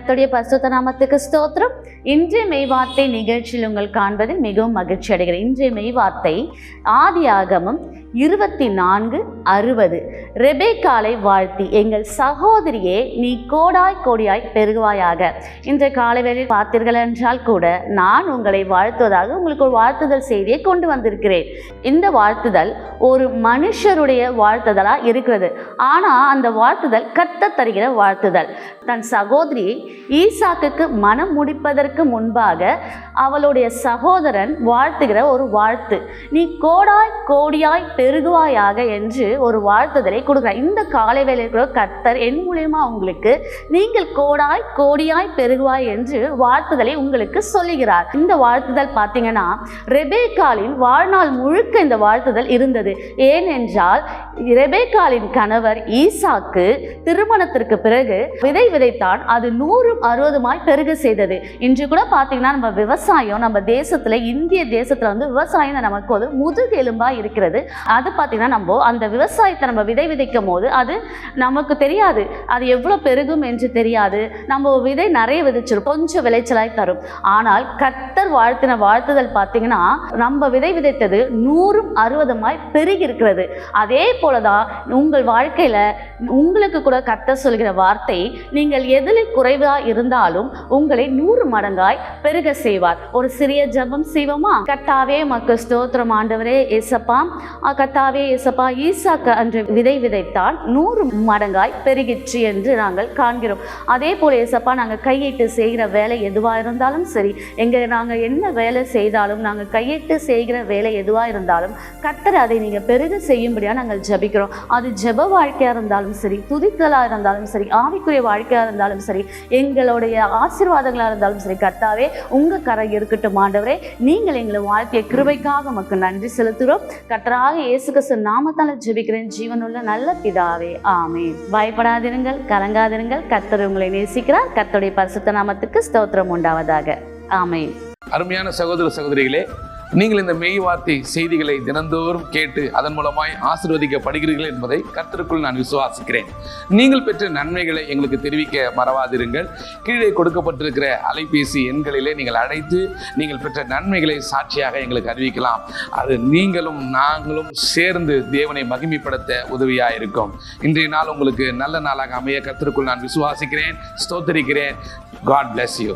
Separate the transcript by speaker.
Speaker 1: கர்த்தருடைய பரிசுத்த நாமத்துக்கு ஸ்தோத்திரம். இன்றைய மெய்வார்த்தை நிகழ்ச்சியில் உங்கள் காண்பதில் மிகவும் மகிழ்ச்சி அடைகிறேன். இன்றைய மெய்வார்த்தை ஆதியாகமம் 24:60. ரெபெக்காளை வாழ்த்தி, எங்கள் சகோதரியே நீ கோடாய் கோடியாய் பெருகுவாயாக. இன்றைய காலைவேளையில் பார்த்தீர்கள் என்றால் கூட நான் உங்களை வாழ்த்துவதாக உங்களுக்கு ஒரு வாழ்த்துதல் செய்தியை கொண்டு வந்திருக்கிறேன். இந்த வாழ்த்துதல் ஒரு மனுஷருடைய வாழ்த்துதலாக இருக்கிறது. ஆனால் அந்த வாழ்த்துதல் கர்த்தர் தருகிற வாழ்த்துதல். தன் சகோதரி ஈசாக்குக்கு மனம் முடிப்பதற்கு முன்பாக அவளுடைய சகோதரன் வாழ்த்துகிற ஒரு வாழ்த்து, நீ கோடாய் கோடியாய் பெருகுவாயாக என்று ஒரு வாழ்த்துதலை கொடுக்கிறார். இந்த காலை வேளையில் கர்த்தர் என் மூலியமா உங்களுக்கு நீங்கள் கோடாய் கோடியாய் பெருகுவாய் என்று வாழ்த்துதலை உங்களுக்கு சொல்லுகிறார். இந்த வாழ்த்துதல் பார்த்தீங்கன்னா ரெபெக்காளின் வாழ்நாள் முழுக்க இந்த வாழ்த்துதல் இருந்தது. ஏனென்றால் ரெபெக்காளின் கணவர் ஈசாக்கு திருமணத்திற்கு பிறகு விதை விதைத்தான். அது 100-60 பெருக செய்தது. இன்று கூட பார்த்தீங்கன்னா நம்ம விவசாயம், நம்ம தேசத்துல, இந்திய தேசத்துல விவசாயம் நமக்கு ஒரு முதுகெலும்பா இருக்கிறது. அது பார்த்தீங்கன்னா நம்ம அந்த விவசாயத்தை நம்ம விதை விதைக்கும் போது அது நமக்கு தெரியாது, அது எவ்வளோ பெருகும் என்று தெரியாது. நம்ம விதை நிறைய விதைச்சிரும், கொஞ்சம் விளைச்சலாய் தரும். ஆனால் கர்த்தர் வாழ்த்தின வாழ்த்துதல் பார்த்தீங்கன்னா நம்ம விதை விதைத்தது 100-60 பெருகி இருக்கிறது. அதே போலதான் உங்கள் வாழ்க்கையில உங்களுக்கு கூட கர்த்தர் சொல்கிற வார்த்தை, நீங்கள் எதில் குறைவா இருந்தாலும் உங்களை 100 மடங்காய் பெருக செய்வார். ஒரு சிறிய ஜெபம் செய்வோமா? கர்த்தாவே உமக்கு ஸ்தோத்திரம் ஆண்டவரே. ஏசப்பா, கர்த்தாவே ஏசப்பா, ஈசாக்கு அன்று விதை விதைத்தால் 100 மடங்காய் பெருகிற்று என்று நாங்கள் காண்கிறோம். அதே போல ஏசப்பா, நாங்கள் கையிட்டு செய்கிற வேலை எதுவாக இருந்தாலும் சரி, நாங்கள் என்ன வேலை செய்தாலும், நாங்கள் கையிட்டு செய்கிற வேலை எதுவாக இருந்தாலும் கர்த்தர் அதை நீங்கள் பெருக செய்யும்படியாக நாங்கள் ஜெபிக்கிறோம். அது ஜெப வாழ்க்கையாக இருந்தாலும் சரி, துதித்தலாக இருந்தாலும் சரி, ஆவிக்குரிய வாழ்க்கையாக இருந்தாலும் சரி, எங்களுடைய ஆசீர்வாதங்களாக இருந்தாலும் சரி, கர்த்தாவே உங்க கரை இருக்கட்டும் ஆண்டவரே. நீங்கள் எங்களை வாழ்த்திய கிருபைக்காக உமக்கு நன்றி செலுத்துகிறோம். கர்த்தராக இயேசு கிறிஸ்து நாமத்தால ஜெபிக்கிறேன் ஜீவனுள்ள நல்ல பிதாவே, ஆமென். பயப்படாதிருங்கள், கலங்காதிருங்கள், கர்த்தர் உங்களை நேசிக்கிறார். கர்த்தருடைய பரிசுத்த நாமத்துக்கு ஸ்தோத்திரம் உண்டாவதாக. ஆமென்.
Speaker 2: அருமையான சகோதர சகோதரிகளே, நீங்கள் இந்த மெய் வார்த்தை செய்திகளை தினந்தோறும் கேட்டு அதன் மூலமாய் ஆசீர்வதிக்கப்படுகிறீர்கள் என்பதை கர்த்தருக்குள் நான் விசுவாசிக்கிறேன். நீங்கள் பெற்ற நன்மைகளை எங்களுக்கு தெரிவிக்க மறவாதிருங்கள். கீழே கொடுக்கப்பட்டிருக்கிற அலைபேசி எண்களிலே நீங்கள் அழைத்து நீங்கள் பெற்ற நன்மைகளை சாட்சியாக எங்களுக்கு அறிவிக்கலாம். அது நீங்களும் நாங்களும் சேர்ந்து தேவனை மகிமைப்படுத்த உதவியாக இருக்கும். இன்றைய நாள் உங்களுக்கு நல்ல நாளாக அமைய கர்த்தருக்குள் நான் விசுவாசிக்கிறேன், ஸ்தோத்திரிக்கிறேன். God bless you.